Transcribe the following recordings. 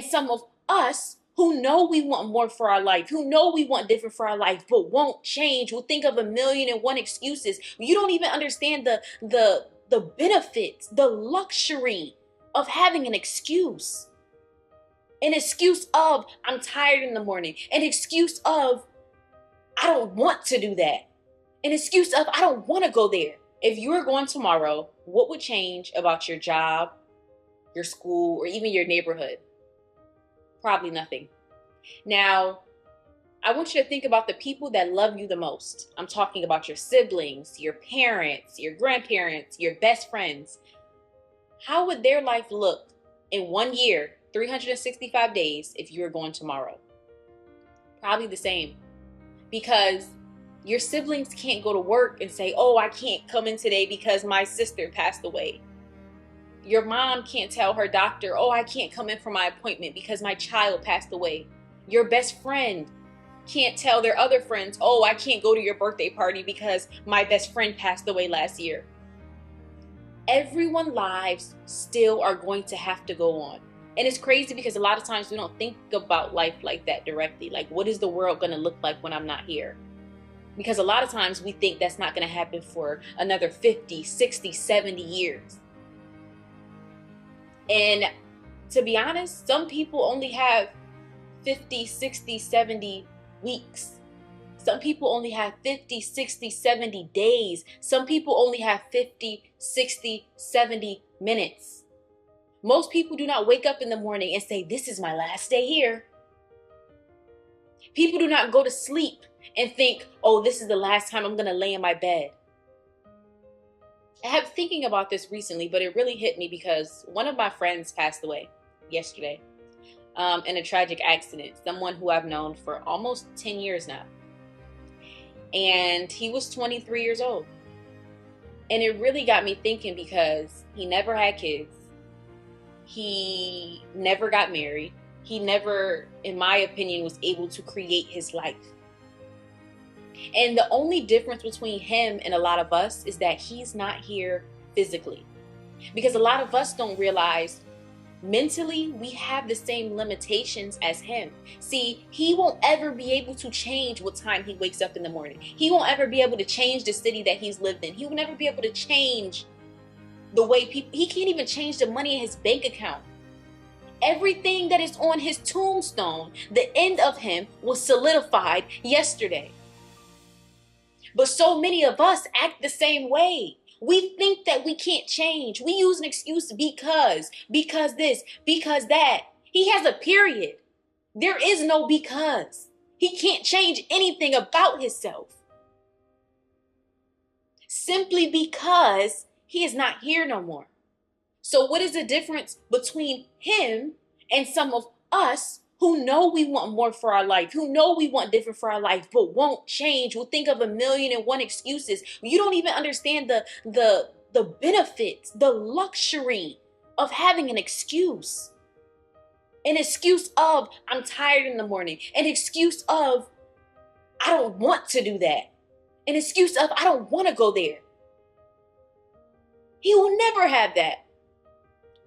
Some of us who know we want more for our life, who know we want different for our life, but won't change, will think of a million and one excuses. You don't even understand the benefits, the luxury of having an excuse. An excuse of I'm tired in the morning. An excuse of I don't want to do that. An excuse of I don't want to go there. If you were going tomorrow, what would change about your job, your school, or even your neighborhood? Probably nothing. Now, I want you to think about the people that love you the most. I'm talking about your siblings, your parents, your grandparents, your best friends. How would their life look in 1 year, 365 days, if you were going tomorrow? Probably the same. Because your siblings can't go to work and say, oh, I can't come in today because my sister passed away. Your mom can't tell her doctor, oh, I can't come in for my appointment because my child passed away. Your best friend can't tell their other friends, oh, I can't go to your birthday party because my best friend passed away last year. Everyone's lives still are going to have to go on. And it's crazy because a lot of times we don't think about life like that directly. Like, what is the world going to look like when I'm not here? Because a lot of times we think that's not going to happen for another 50, 60, 70 years. And to be honest, some people only have 50, 60, 70 weeks. Some people only have 50, 60, 70 days. Some people only have 50, 60, 70 minutes. Most people do not wake up in the morning and say, this is my last day here. People do not go to sleep and think, oh, this is the last time I'm going to lay in my bed. I have been thinking about this recently, but it really hit me because one of my friends passed away yesterday in a tragic accident. Someone who I've known for almost 10 years now. And he was 23 years old. And it really got me thinking because he never had kids. He never got married. He never, in my opinion, was able to create his life. And the only difference between him and a lot of us is that he's not here physically. Because a lot of us don't realize mentally we have the same limitations as him. See, he won't ever be able to change what time he wakes up in the morning. He won't ever be able to change the city that he's lived in. He will never be able to change the way people, he can't even change the money in his bank account. Everything that is on his tombstone, the end of him was solidified yesterday. But so many of us act the same way. We think that we can't change. We use an excuse because this, because that. He has a period. There is no because. He can't change anything about himself. Simply because he is not here no more. So what is the difference between him and some of us who know we want more for our life, who know we want different for our life, but won't change, will think of a million and one excuses? You don't even understand the benefits, the luxury of having an excuse. An excuse of I'm tired in the morning. An excuse of I don't want to do that. An excuse of I don't want to go there. He will never have that.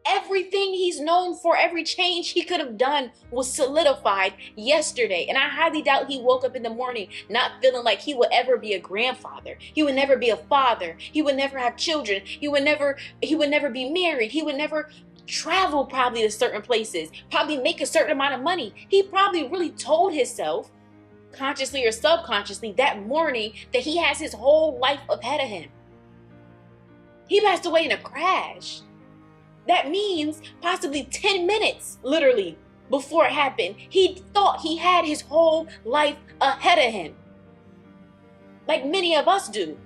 Everything he's known for, every change he could have done was solidified yesterday. And I highly doubt he woke up in the morning not feeling like he would ever be a grandfather. He would never be a father. He would never have children. He would never be married. He would never travel probably to certain places, probably make a certain amount of money. He probably really told himself, consciously or subconsciously, that morning that he has his whole life ahead of him. He passed away in a crash. That means possibly 10 minutes, literally, before it happened, he thought he had his whole life ahead of him. Like many of us do.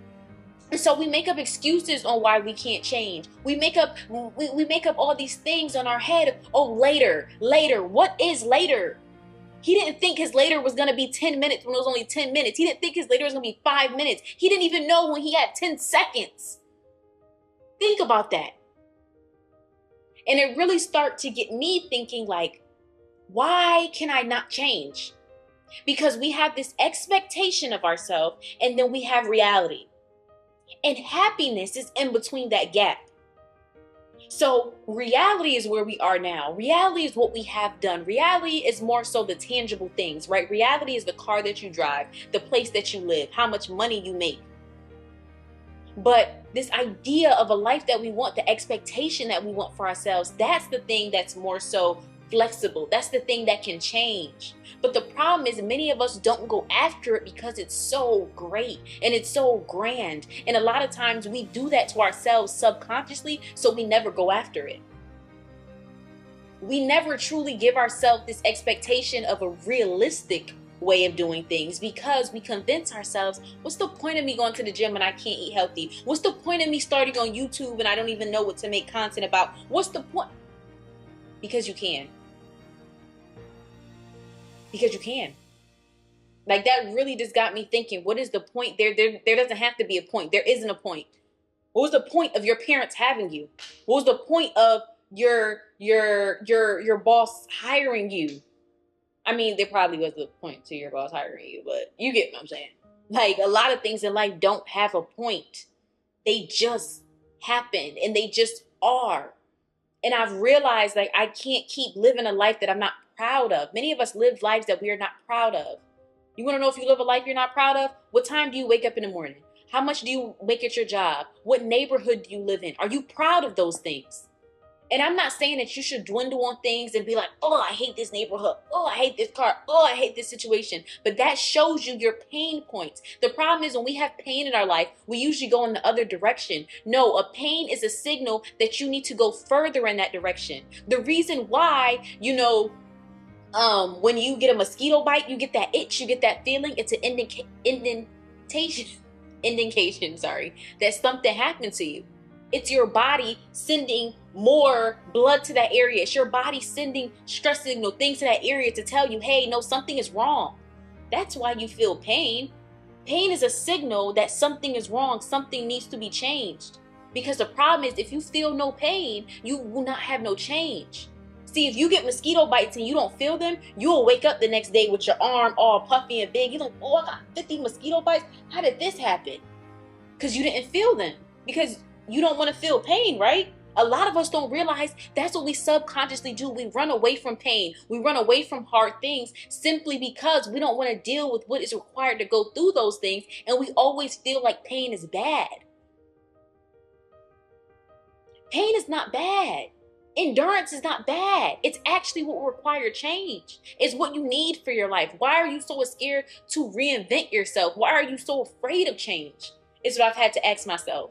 And so we make up excuses on why we can't change. We make up all these things on our head. Oh, later. What is later? He didn't think his later was going to be 10 minutes when it was only 10 minutes. He didn't think his later was going to be 5 minutes. He didn't even know when he had 10 seconds. Think about that. And it really started to get me thinking like, why can I not change? Because we have this expectation of ourselves and then we have reality. And happiness is in between that gap. So reality is where we are now. Reality is what we have done. Reality is more so the tangible things, right? Reality is the car that you drive, the place that you live, how much money you make. But this idea of a life that we want, the expectation that we want for ourselves, that's the thing that's more so flexible. That's the thing that can change. But the problem is many of us don't go after it because it's so great and it's so grand. And a lot of times we do that to ourselves subconsciously, so we never go after it. We never truly give ourselves this expectation of a realistic way of doing things, because we convince ourselves, what's the point of me going to the gym and I can't eat healthy? What's the point of me starting on YouTube and I don't even know what to make content about? What's the point? Because you can. Because you can. Like, that really just got me thinking, what is the point? There doesn't have to be a point. There isn't a point. What was the point of your parents having you? What was the point of your boss hiring you? I mean, there probably was a point to your boss hiring you, but you get what I'm saying. Like, a lot of things in life don't have a point. They just happen and they just are. And I've realized, like, I can't keep living a life that I'm not proud of. Many of us live lives that we are not proud of. You want to know if you live a life you're not proud of? What time do you wake up in the morning? How much do you make at your job? What neighborhood do you live in? Are you proud of those things? And I'm not saying that you should dwindle on things and be like, oh, I hate this neighborhood. Oh, I hate this car. Oh, I hate this situation. But that shows you your pain points. The problem is when we have pain in our life, we usually go in the other direction. No, a pain is a signal that you need to go further in that direction. The reason why, when you get a mosquito bite, you get that itch, you get that feeling. It's an indication, that something happened to you. It's your body sending more blood to that area. It's your body sending stress signal, things to that area to tell you, hey, no, something is wrong. That's why you feel pain. Pain is a signal that something is wrong, something needs to be changed. Because the problem is, if you feel no pain, you will not have no change. See, if you get mosquito bites and you don't feel them, you'll wake up the next day with your arm all puffy and big. You're like, oh, I got 50 mosquito bites. How did this happen? Because you didn't feel them. Because you don't want to feel pain, right? A lot of us don't realize that's what we subconsciously do. We run away from pain. We run away from hard things simply because we don't want to deal with what is required to go through those things. And we always feel like pain is bad. Pain is not bad. Endurance is not bad. It's actually what will require change. It's what you need for your life. Why are you so scared to reinvent yourself? Why are you so afraid of change? It's what I've had to ask myself.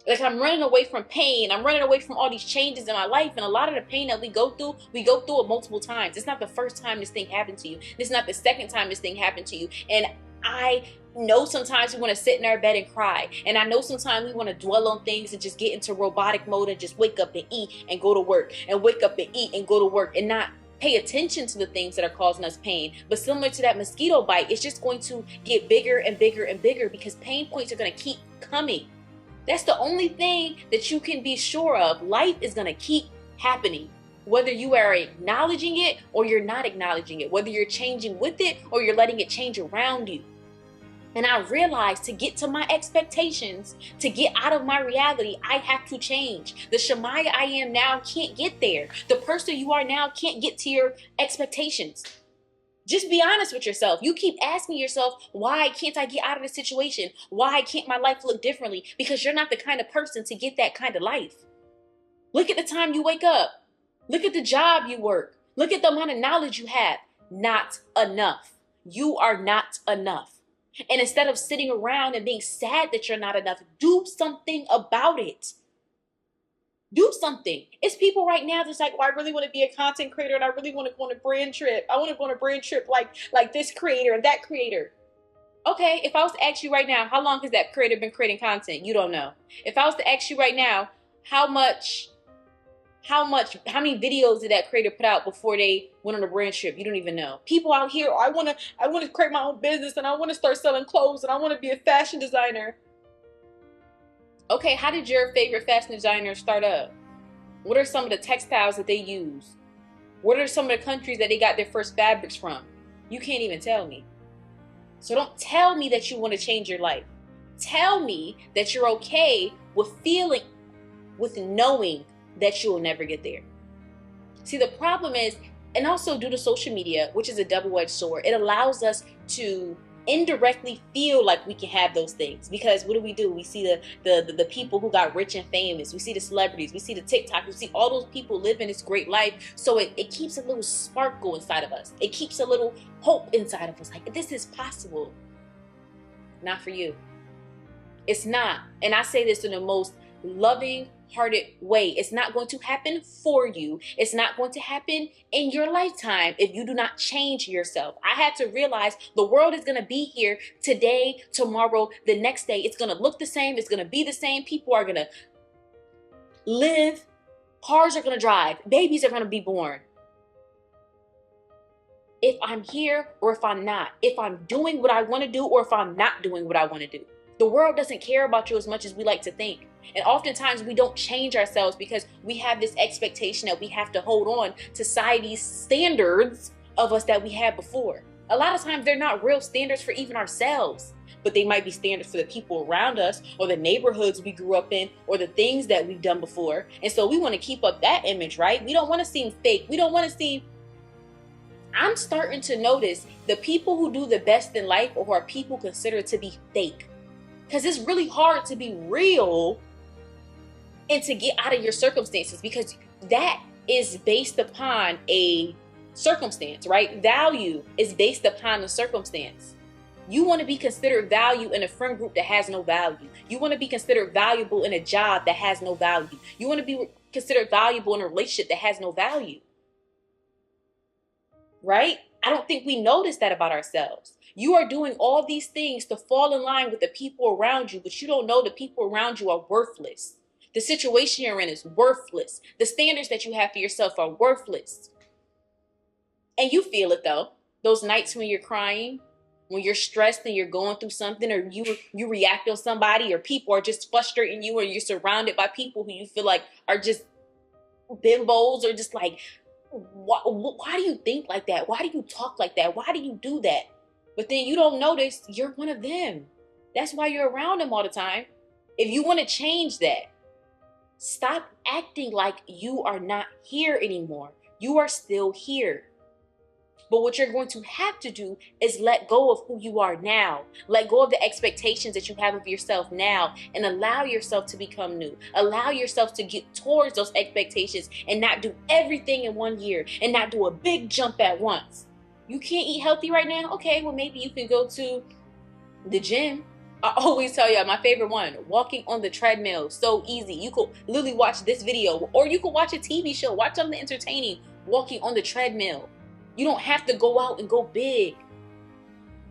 Like, I'm running away from pain. I'm running away from all these changes in my life. And a lot of the pain that we go through it multiple times. It's not the first time this thing happened to you. This is not the second time this thing happened to you. And I know sometimes we want to sit in our bed and cry. And I know sometimes we want to dwell on things and just get into robotic mode and just wake up and eat and go to work. And wake up and eat and go to work and not pay attention to the things that are causing us pain. But similar to that mosquito bite, it's just going to get bigger and bigger and bigger because pain points are going to keep coming. That's the only thing that you can be sure of. Life is going to keep happening, whether you are acknowledging it or you're not acknowledging it, whether you're changing with it or you're letting it change around you. And I realized to get to my expectations, to get out of my reality, I have to change. The Chamiah I am now can't get there. The person you are now can't get to your expectations. Just be honest with yourself. You keep asking yourself, why can't I get out of this situation? Why can't my life look differently? Because you're not the kind of person to get that kind of life. Look at the time you wake up. Look at the job you work. Look at the amount of knowledge you have. Not enough. You are not enough. And instead of sitting around and being sad that you're not enough, do something about it. Do something. It's people right now that's like, oh, I really want to be a content creator and I really want to go on a brand trip. I want to go on a brand trip like this creator and that creator. Okay, if I was to ask you right now, how long has that creator been creating content? You don't know. If I was to ask you right now, how many videos did that creator put out before they went on a brand trip? You don't even know. People out here, I want to create my own business and I want to start selling clothes and I want to be a fashion designer. Okay, how did your favorite fashion designer start up? What are some of the textiles that they use? What are some of the countries that they got their first fabrics from? You can't even tell me. So don't tell me that you want to change your life. Tell me that you're okay with feeling with knowing that you'll never get there. See, the problem is, and also due to social media, which is a double-edged sword, it allows us to indirectly feel like we can have those things. Because what do? We see the people who got rich and famous. We see the celebrities. We see the TikTok. We see all those people living this great life. So it keeps a little sparkle inside of us. It keeps a little hope inside of us. Like, this is possible. Not for you. It's not. And I say this in the most loving-hearted way. It's not going to happen for you. It's not going to happen in your lifetime if you do not change yourself. I had to realize the world is going to be here today, tomorrow, the next day. It's going to look the same. It's going to be the same. People are going to live. Cars are going to drive. Babies are going to be born. If I'm here or if I'm not. If I'm doing what I want to do or if I'm not doing what I want to do. The world doesn't care about you as much as we like to think. And oftentimes we don't change ourselves because we have this expectation that we have to hold on to society's standards of us that we had before. A lot of times they're not real standards for even ourselves, but they might be standards for the people around us or the neighborhoods we grew up in or the things that we've done before. And so we want to keep up that image, right? We don't want to seem fake. We don't want to seem... I'm starting to notice the people who do the best in life or who are people considered to be fake. Because it's really hard to be real and to get out of your circumstances, because that is based upon a circumstance, right? Value is based upon the circumstance. You want to be considered value in a friend group that has no value. You want to be considered valuable in a job that has no value. You want to be considered valuable in a relationship that has no value. Right? I don't think we notice that about ourselves. You are doing all these things to fall in line with the people around you, but you don't know the people around you are worthless. The situation you're in is worthless. The standards that you have for yourself are worthless. And you feel it though. Those nights when you're crying, when you're stressed and you're going through something, or you react on somebody, or people are just frustrating you, or you're surrounded by people who you feel like are just bimbos, or just like, why do you think like that? Why do you talk like that? Why do you do that? But then you don't notice you're one of them. That's why you're around them all the time. If you want to change that, stop acting like you are not here anymore. You are still here. But what you're going to have to do is let go of who you are now. Let go of the expectations that you have of yourself now and allow yourself to become new. Allow yourself to get towards those expectations and not do everything in 1 year and not do a big jump at once. You can't eat healthy right now? Okay, well, maybe you can go to the gym. I always tell you, my favorite one, walking on the treadmill. So easy. You could literally watch this video, or you could watch a TV show. Watch something entertaining, walking on the treadmill. You don't have to go out and go big.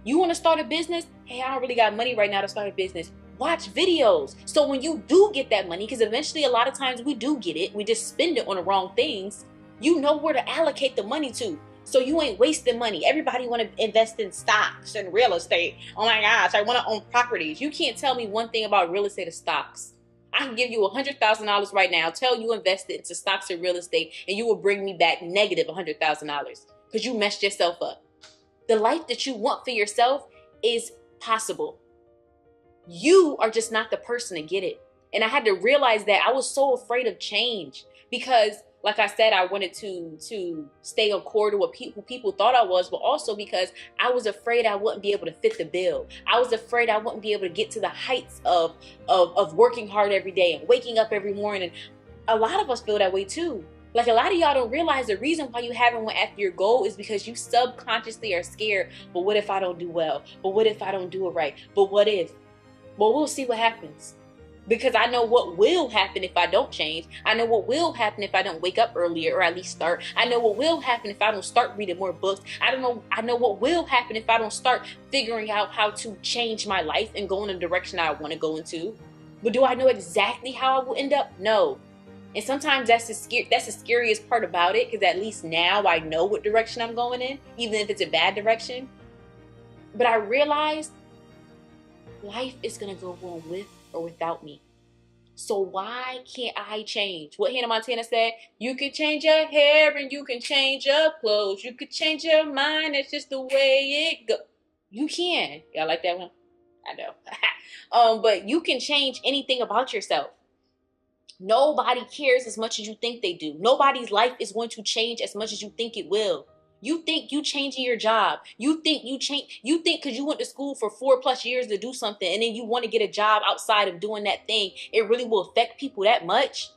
You want to start a business? Hey, I don't really got money right now to start a business. Watch videos. So when you do get that money, because eventually a lot of times we do get it, we just spend it on the wrong things, you know where to allocate the money to. So you ain't wasting money. Everybody want to invest in stocks and real estate. Oh my gosh, I want to own properties. You can't tell me one thing about real estate or stocks. I can give you $100,000 right now, tell you invest it into stocks and real estate, and you will bring me back negative $100,000 because you messed yourself up. The life that you want for yourself is possible. You are just not the person to get it. And I had to realize that. I was so afraid of change because, like I said, I wanted to stay on core to what people thought I was, but also because I was afraid I wouldn't be able to fit the bill. I was afraid I wouldn't be able to get to the heights of working hard every day and waking up every morning. A lot of us feel that way too. Like, a lot of y'all don't realize the reason why you haven't went after your goal is because you subconsciously are scared. But what if I don't do well? But what if I don't do it right? But what if? Well, we'll see what happens. Because I know what will happen if I don't change. I know what will happen if I don't wake up earlier, or at least start. I know what will happen if I don't start reading more books. I know what will happen if I don't start figuring out how to change my life and go in the direction I want to go into. But do I know exactly how I will end up? No. And sometimes that's the scariest part about it, because at least now I know what direction I'm going in, even if it's a bad direction. But I realized life is going to go on with or without me. So why can't I change? What Hannah Montana said, you can change your hair and you can change your clothes. You could change your mind. It's just the way it goes. You can. Y'all like that one? I know. But you can change anything about yourself. Nobody cares as much as you think they do. Nobody's life is going to change as much as you think it will. You think you changing your job. You think because you went to school for 4+ years to do something and then you want to get a job outside of doing that thing, it really will affect people that much.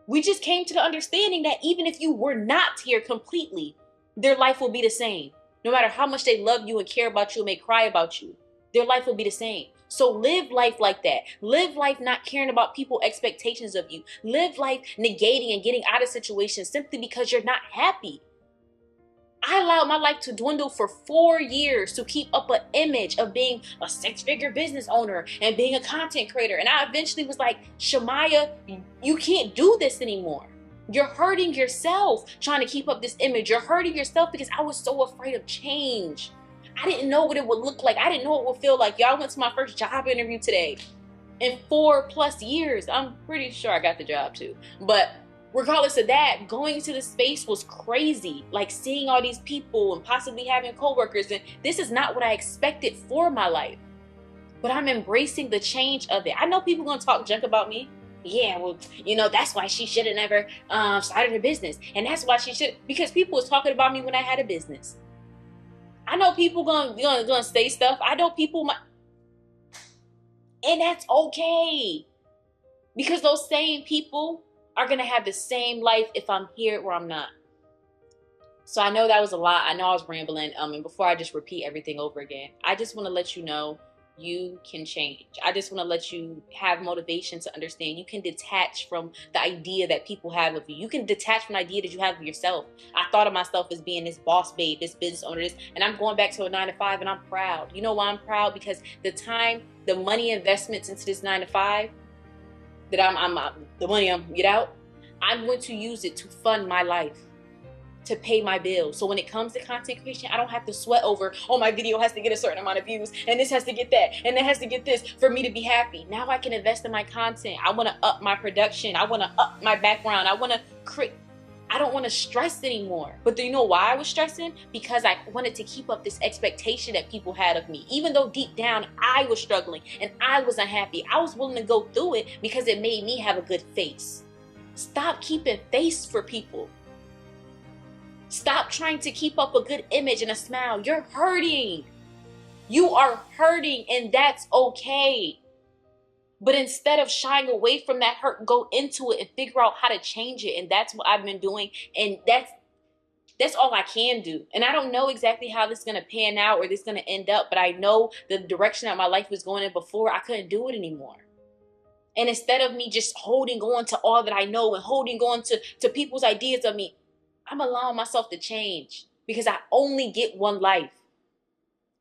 We just came to the understanding that even if you were not here completely, their life will be the same. No matter how much they love you and care about you and may cry about you, their life will be the same. So live life like that. Live life not caring about people's expectations of you. Live life negating and getting out of situations simply because you're not happy. I allowed my life to dwindle for 4 years to keep up an image of being a 6-figure business owner and being a content creator. And I eventually was like, Shamaya, you can't do this anymore. You're hurting yourself trying to keep up this image. You're hurting yourself because I was so afraid of change. I didn't know what it would look like. I didn't know what it would feel like. Y'all went to my first job interview today. In 4+ years, I'm pretty sure I got the job too. But regardless of that, going to the space was crazy. Like seeing all these people and possibly having coworkers. And this is not what I expected for my life. But I'm embracing the change of it. I know people gonna talk junk about me. Yeah, well, that's why she should have never started a business. And that's why she should, because people was talking about me when I had a business. I know people gonna say stuff. I know people and that's okay. Because those same people are gonna have the same life if I'm here or I'm not. So I know that was a lot. I know I was rambling. And before I just repeat everything over again, I just want to let you know you can change. I just want to let you have motivation to understand you can detach from the idea that people have of you. You can detach from the idea that you have of yourself. I thought of myself as being this boss babe, this business owner, and I'm going back to a 9-to-5 and I'm proud. You know why I'm proud? Because the money investments into this 9-to-5 that the money I'm get out, I'm going to use it to fund my life, to pay my bills. So when it comes to content creation, I don't have to sweat over, oh, my video has to get a certain amount of views and this has to get that and that has to get this for me to be happy. Now I can invest in my content. I want to up my production. I want to up my background. I want to create. I don't want to stress anymore. But do you know why I was stressing? Because I wanted to keep up this expectation that people had of me. Even though deep down I was struggling and I was unhappy, I was willing to go through it because it made me have a good face. Stop keeping face for people. Stop trying to keep up a good image and a smile. You're hurting. You are hurting, and that's okay. But instead of shying away from that hurt, go into it and figure out how to change it. And that's what I've been doing. And that's all I can do. And I don't know exactly how this is going to pan out or this is going to end up, but I know the direction that my life was going in before, I couldn't do it anymore. And instead of me just holding on to all that I know and holding on to people's ideas of me, I'm allowing myself to change because I only get one life.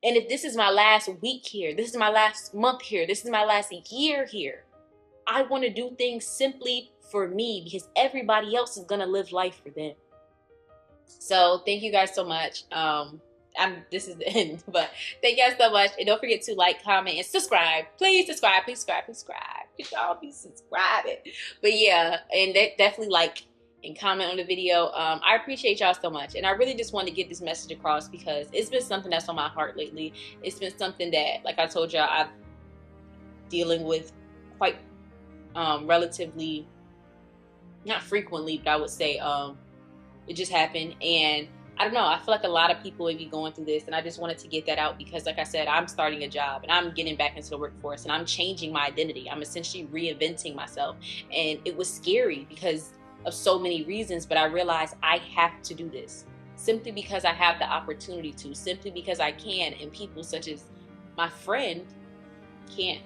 And if this is my last week here, this is my last month here, this is my last year here, I want to do things simply for me because everybody else is going to live life for them. So thank you guys so much. This is the end, but thank you guys so much. And don't forget to like, comment, and subscribe. Please subscribe, please subscribe, please subscribe. Y'all be subscribing. But yeah, and definitely like and comment on the video. I appreciate y'all so much. And I really just want to get this message across because it's been something that's on my heart lately. It's been something that, like I told y'all, I'm dealing with quite relatively, not frequently, but I would say it just happened. And I don't know, I feel like a lot of people may be going through this, and I just wanted to get that out because, like I said, I'm starting a job and I'm getting back into the workforce and I'm changing my identity. I'm essentially reinventing myself. And it was scary because of so many reasons, but I realized I have to do this simply because I have the opportunity to, simply because I can, and people such as my friend can't